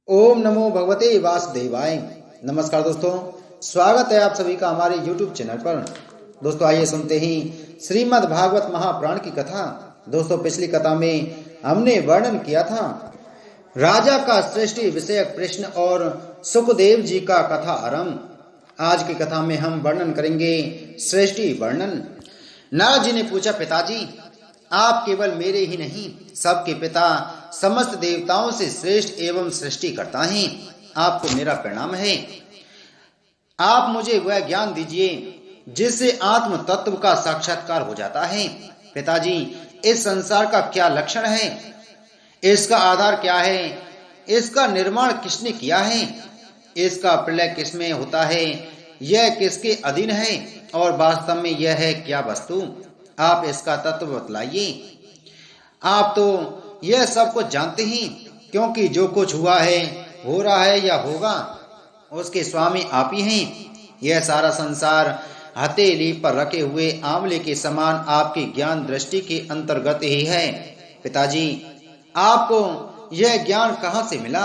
ओम नमो भगवते वासुदेवाय। नमस्कार दोस्तों, स्वागत है आप सभी का हमारे YouTube चैनल पर। दोस्तों आइए सुनते ही श्रीमद् भागवत महापुराण की कथा। दोस्तों पिछली कथा में हमने वर्णन किया था राजा का सृष्टि विषयक प्रश्न और सुखदेव जी का कथा आरंभ। आज की कथा में हम वर्णन करेंगे सृष्टि वर्णन। नारद जी ने पूछा, पिताजी आप केवल मेरे ही नहीं सबके पिता समस्त देवताओं से श्रेष्ठ एवं सृष्टि करता हैं। आपको मेरा प्रणाम है। आप मुझे वह ज्ञान दीजिए जिससे आत्म तत्व का साक्षात्कार हो जाता है। पिताजी इस संसार का क्या लक्षण है, इसका आधार क्या है, इसका निर्माण किसने किया है, इसका प्रलय किसमें होता है, यह किसके अधीन है और वास्तव में यह है क्या वस्तु। आप इसका तत्व बतलाइए। आप तो यह सब कुछ जानते ही, क्योंकि जो कुछ हुआ है, हो रहा है या होगा, उसके स्वामी आप ही हैं। यह सारा संसार हथेली पर रखे हुए आंवले के समान आपकी ज्ञान दृष्टि के अंतर्गत ही है। पिताजी आपको यह ज्ञान कहाँ से मिला,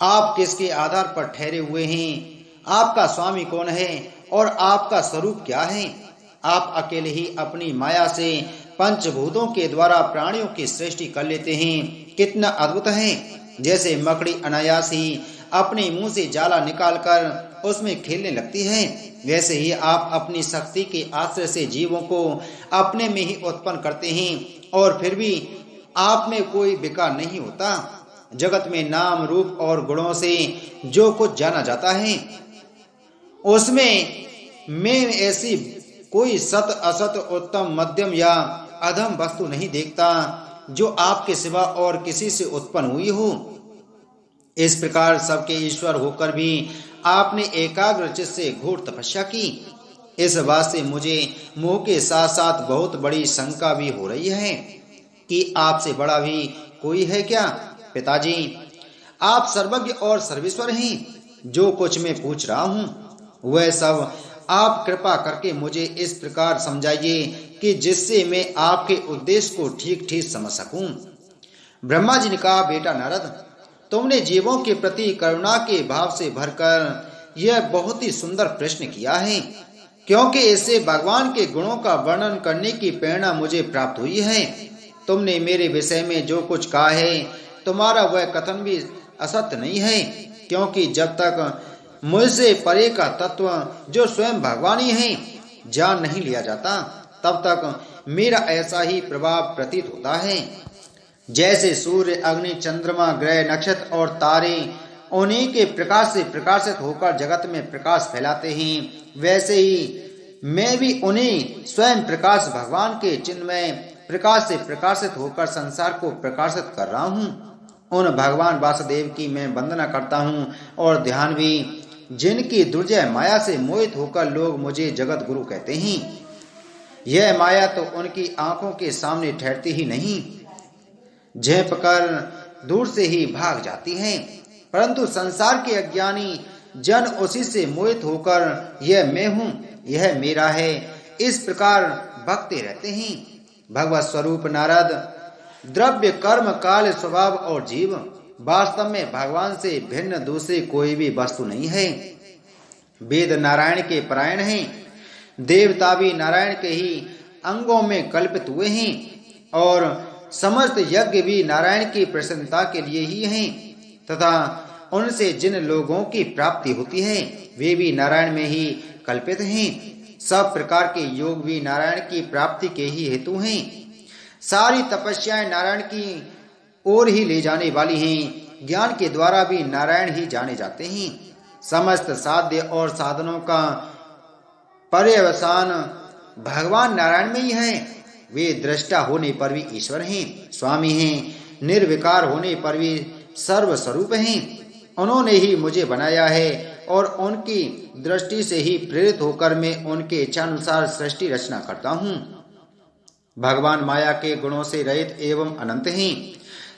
आप किसके आधार पर ठहरे हुए हैं, आपका स्वामी कौन है और आपका स्वरूप क्या है। आप अकेले ही अपनी माया से पंचभूतों के द्वारा प्राणियों की सृष्टि कर लेते हैं। कितना अद्भुत है। जैसे मकड़ी अनायास ही अपने मुंह से जाला निकालकर उसमें खेलने लगती है, वैसे ही आप अपनी शक्ति के आश्रय से जीवों को अपने में ही उत्पन्न करते हैं और फिर भी आप में कोई विकार नहीं होता। जगत में नाम रूप और गुणों से जो कुछ जाना जाता है उसमें मैं ऐसी कोई सत असत उत्तम मध्यम या अधम वस्तु नहीं देखता जो आपके सिवा और किसी से उत्पन्न हुई हो। इस प्रकार सबके ईश्वर होकर भी आपने एकाग्र चित्त से घोर तपस्या की। इस बात से मुझे मोह के साथ साथ बहुत बड़ी शंका भी हो रही है कि आपसे बड़ा भी कोई है क्या। पिताजी आप सर्वज्ञ और सर्वेश्वर हैं। जो कुछ मैं पूछ रहा हूँ वह सब आप कृपा करके मुझे इस प्रकार समझाइए कि जिससे मैं आपके उद्देश्य को ठीक ठीक समझ सकूं। ब्रह्मा जी ने कहा, बेटा नारद, तुमने जीवों के प्रति करुणा के भाव से भरकर यह बहुत ही सुंदर प्रश्न किया है, क्योंकि इससे भगवान के गुणों का वर्णन करने की प्रेरणा मुझे प्राप्त हुई है। तुमने मेरे विषय में जो कुछ कहा है, तुम्हारा वह कथन भी असत्य नहीं है, क्योंकि जब तक मुझसे परे का तत्व जो स्वयं भगवान ही है जान नहीं लिया जाता, तब तक मेरा ऐसा ही प्रभाव प्रतीत होता है। जैसे सूर्य अग्नि चंद्रमा ग्रह नक्षत्र और तारे उन्हीं के प्रकाश से प्रकाशित होकर जगत में प्रकाश फैलाते हैं, वैसे ही मैं भी उन्हीं स्वयं प्रकाश भगवान के चिन्मय प्रकाश से प्रकाशित होकर संसार को प्रकाशित कर रहा हूँ। उन भगवान वासुदेव की मैं वंदना करता हूँ और ध्यान भी, जिनकी दुर्जय माया से मोहित होकर लोग मुझे जगत गुरु कहते हैं। यह माया तो उनकी आंखों के सामने ठहरती ही नहीं, झेप कर दूर से ही भाग जाती है, परंतु संसार के अज्ञानी जन उसी से मोहित होकर यह मैं हूँ, यह मेरा है, इस प्रकार भगते रहते हैं। भगवत स्वरूप नारद, द्रव्य कर्म काल स्वभाव और जीव, वास्तव में भगवान से भिन्न दूसरी कोई भी वस्तु नहीं है। वेद नारायण के परायण हैं, देवता भी नारायण के ही अंगों में कल्पित हुए हैं और समस्त यज्ञ भी नारायण की प्रसन्नता के लिए ही हैं, तथा उनसे जिन लोगों की प्राप्ति होती है वे भी नारायण में ही कल्पित हैं। सब प्रकार के योग भी नारायण की प्राप्ति के ही हेतु हैं। सारी तपस्याएं नारायण की ओर ही ले जाने वाली हैं। ज्ञान के द्वारा भी नारायण ही जाने जाते हैं। समस्त साध्य और साधनों का पर्यवसान भगवान नारायण में ही है। वे दृष्टा होने पर भी ईश्वर हैं, स्वामी हैं, निर्विकार होने पर भी सर्वस्वरूप हैं। उन्होंने ही मुझे बनाया है और उनकी दृष्टि से ही प्रेरित होकर मैं उनके इच्छानुसार सृष्टि रचना करता हूँ। भगवान माया के गुणों से रहित एवं अनंत हैं।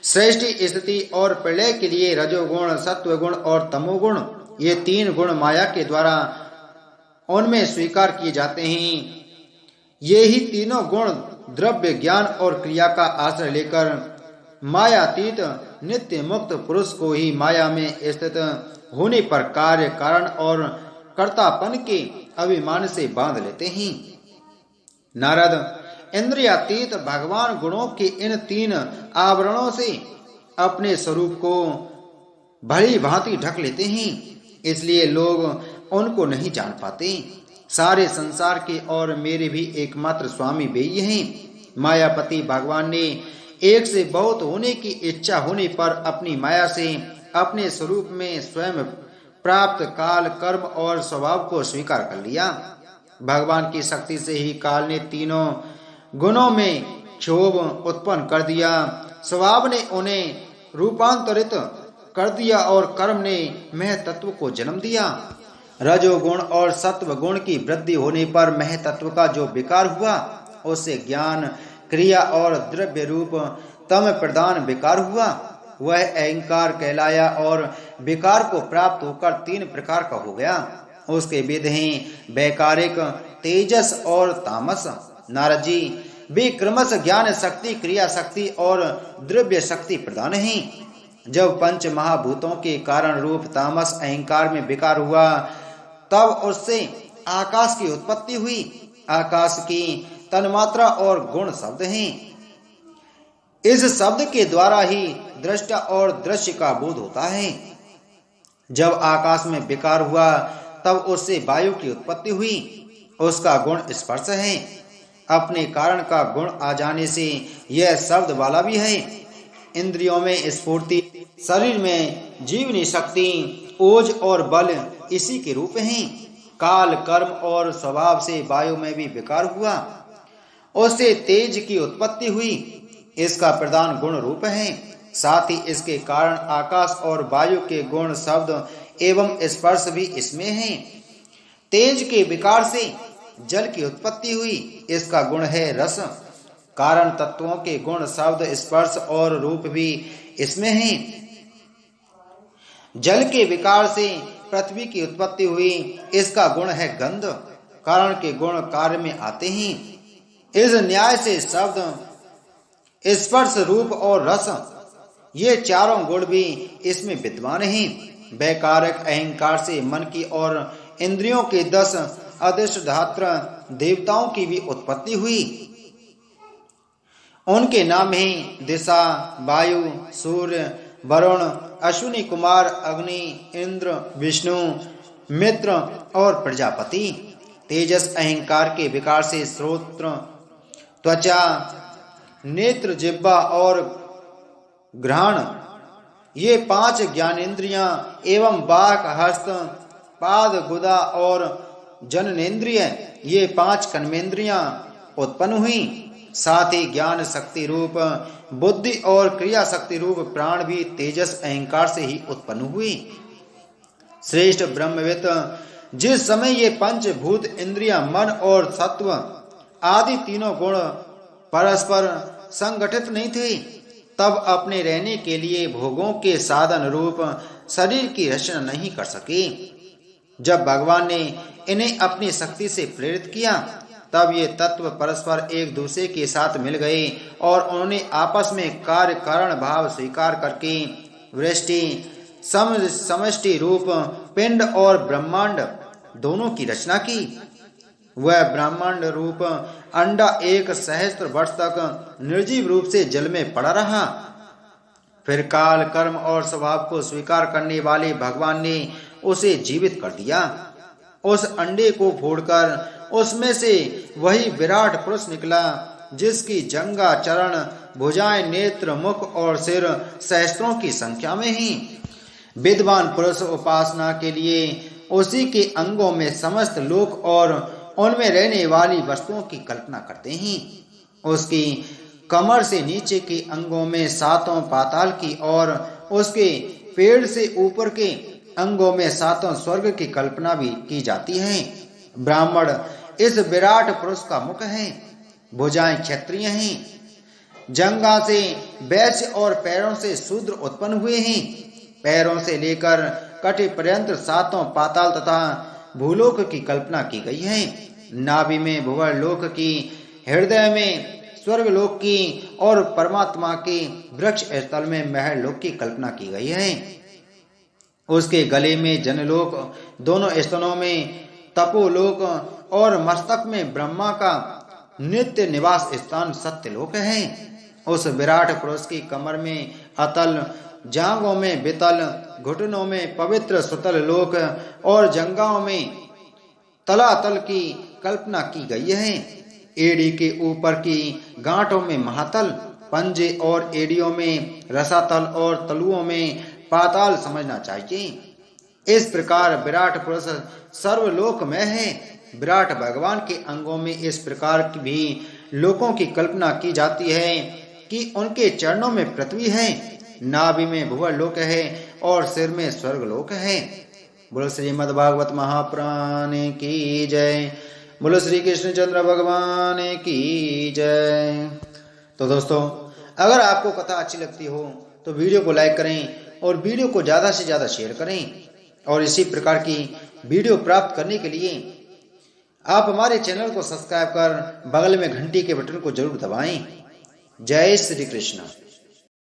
सृष्टि स्थिति और प्रलय के लिए रजोगुण सत्वगुण और तमोगुण, ये तीन गुण माया के द्वारा उनमें स्वीकार किए जाते हैं। ये ही तीनों गुण द्रव्य ज्ञान और क्रिया का आश्रय लेकर मायातीत नित्य मुक्त पुरुष को ही माया में स्थित होने पर कार्य कारण और कर्तापन के अभिमान से बांध लेते हैं। नारद इंद्रियातीत भगवान गुणों के इन 3 आवरणों से अपने स्वरूप को भली भांति ढक लेते हैं, इसलिए लोग उनको नहीं जान पाते। सारे संसार के और मेरे भी एकमात्र स्वामी वे ही हैं। मायापति भगवान ने एक से बहुत होने की इच्छा होने पर अपनी माया से अपने स्वरूप में स्वयं प्राप्त काल, कर्म और स्वभाव को स्वीकार कर लिया। भगवान की शक्ति से ही काल ने तीनों गुणों में क्षोभ उत्पन्न कर दिया। स्वभाव ने उन्हें रूपांतरित कर दिया और कर्म ने महतत्व को जन्म दिया। रजोगुण और सत्व गुण की वृद्धि होने पर महतत्व का जो विकार हुआ, उससे ज्ञान, क्रिया और द्रव्य रूप तम प्रधान विकार हुआ। वह अहंकार कहलाया और विकार को प्राप्त होकर 3 प्रकार का हो गया। उसके विध हैं वैकारिक, तेजस और तामस। नारद जी, वे क्रमशः ज्ञान शक्ति, क्रिया शक्ति और द्रव्य शक्ति प्रधान हैं। जब 5 महाभूतों के कारण रूप तामस अहंकार में विकार हुआ, तब उससे आकाश की उत्पत्ति हुई। आकाश की तन्मात्रा और गुण शब्द हैं। इस शब्द के द्वारा ही दृष्टा और दृश्य का बोध होता है। जब आकाश में विकार हुआ, तब उससे वायु की उत्पत्ति हुई। उसका गुण स्पर्श है। अपने कारण का गुण आ जाने से यह शब्द वाला भी है। इंद्रियों में स्फूर्ति, शरीर में जीवनी शक्ति, ओज और बल इसी के रूप हैं। काल, कर्म और स्वभाव से वायु में भी विकार हुआ, उससे तेज की उत्पत्ति हुई। इसका प्रधान गुण रूप है। साथ ही इसके कारण आकाश और वायु के गुण, शब्द एवं स्पर्श भी इसमें हैं। तेज के विकार से जल की उत्पत्ति हुई। इसका गुण है रस। कारण तत्वों के गुण, शब्द, स्पर्श और रूप भी इसमें हैं। जल के विकार से पृथ्वी की उत्पत्ति हुई। इसका गुण है गंध। कारण के गुण कार्य में आते हैं। इस न्याय से शब्द, स्पर्श, रूप और रस, ये चारों गुण भी इसमें विद्यमान हैं। वैकारक अहंकार से मन की और इंद्रियों के 10 अधिष्ठात्र देवताओं की भी उत्पत्ति हुई। उनके नाम हैं दिशा, वायु, सूर्य, वरुण, अश्विनी कुमार, अग्नि, इंद्र, विष्णु, मित्र और प्रजापति। तेजस अहंकार के विकार से श्रोत्र, त्वचा, नेत्र, जिह्वा और घ्राण, ये 5 ज्ञानेन्द्रियां एवं बाक, हस्त, पाद, गुदा और जननेन्द्रिय, ये 5 कर्मेंद्रियां उत्पन्न हुई। साथ ही ज्ञान शक्ति रूप बुद्धि और क्रिया शक्ति रूप प्राण भी तेजस अहंकार से ही उत्पन्न हुई। श्रेष्ठ ब्रह्मविद, जिस समय ये 5 भूत इंद्रियां, मन और सत्व आदि तीनों गुण परस्पर संगठित नहीं थे, तब अपने रहने के लिए भोगों के साधन रूप शरीर की रचना नहीं कर सके। जब भगवान ने इन्हें अपनी शक्ति से प्रेरित किया, तब ये तत्व परस्पर एक दूसरे के साथ मिल गए और उन्होंने आपस में कार्य कारण भाव स्वीकार करके वृष्टि, समष्टि रूप पिंड और ब्रह्मांड दोनों की रचना की। वह ब्रह्मांड रूप अंडा 1 सहस्त्र वर्ष तक निर्जीव रूप से जल में पड़ा रहा। फिर काल, कर्म और स्वभाव को स्वीकार करने वाले भगवान ने उसे जीवित कर दिया। उस अंडे को फोड़कर उसमें से वही विराट पुरुष निकला, जिसकी जंगा, चरण, भुजाएं, नेत्र, मुख और सिर सहस्त्रों की संख्या में ही। विद्वान पुरुष उपासना के लिए उसी के अंगों में समस्त लोक और उनमें रहने वाली वस्तुओं की कल्पना करते हैं। उसकी कमर से नीचे के अंगों में 7 पाताल की और उसके पेड़ से ऊपर के अंगों में 7 स्वर्ग की कल्पना भी की जाती है। ब्राह्मण इस विराट पुरुष का मुख है। भुजाएं क्षत्रिय हैं। जंगा से वैश्य और पैरों से शूद्र उत्पन्न हुए हैं। पैरों से लेकर कटी पर्यंत 7 पाताल तथा भूलोक की कल्पना की गई है। नाभि में भुवर लोक की, हृदय में स्वर्गलोक की और परमात्मा के वृक्ष स्थल में महल लोक की कल्पना की गई है। उसके गले में जनलोक, दोनों स्तनों में तपोलोक और मस्तक में ब्रह्मा का नित्य निवास स्थान सत्यलोक है। उस विराट पुरुष की कमर में अतल, जांघों में वितल, घुटनों में पवित्र सुतल लोक और जंघाओं में तलातल की कल्पना की गई है। एड़ी के ऊपर की गांठों में महातल, पंजे और एड़ियों में रसातल और तलुओं में पाताल समझना चाहिए। इस प्रकार विराट पुरुष सर्वलोक में है। विराट भगवान के अंगों में इस प्रकार की भी लोकों की कल्पना की जाती है कि उनके चरणों में पृथ्वी है, नाभि में भुवरलोक है और सिर में स्वर्गलोक है। बोलो श्रीमद् भागवत महापुराण की जय। बोलो श्री कृष्णचंद्र भगवान की जय। तो दोस्तों, अगर आपको कथा अच्छी लगती हो तो वीडियो को लाइक करें और वीडियो को ज़्यादा से ज़्यादा शेयर करें। और इसी प्रकार की वीडियो प्राप्त करने के लिए आप हमारे चैनल को सब्सक्राइब कर बगल में घंटी के बटन को जरूर दबाएं। जय श्री कृष्ण।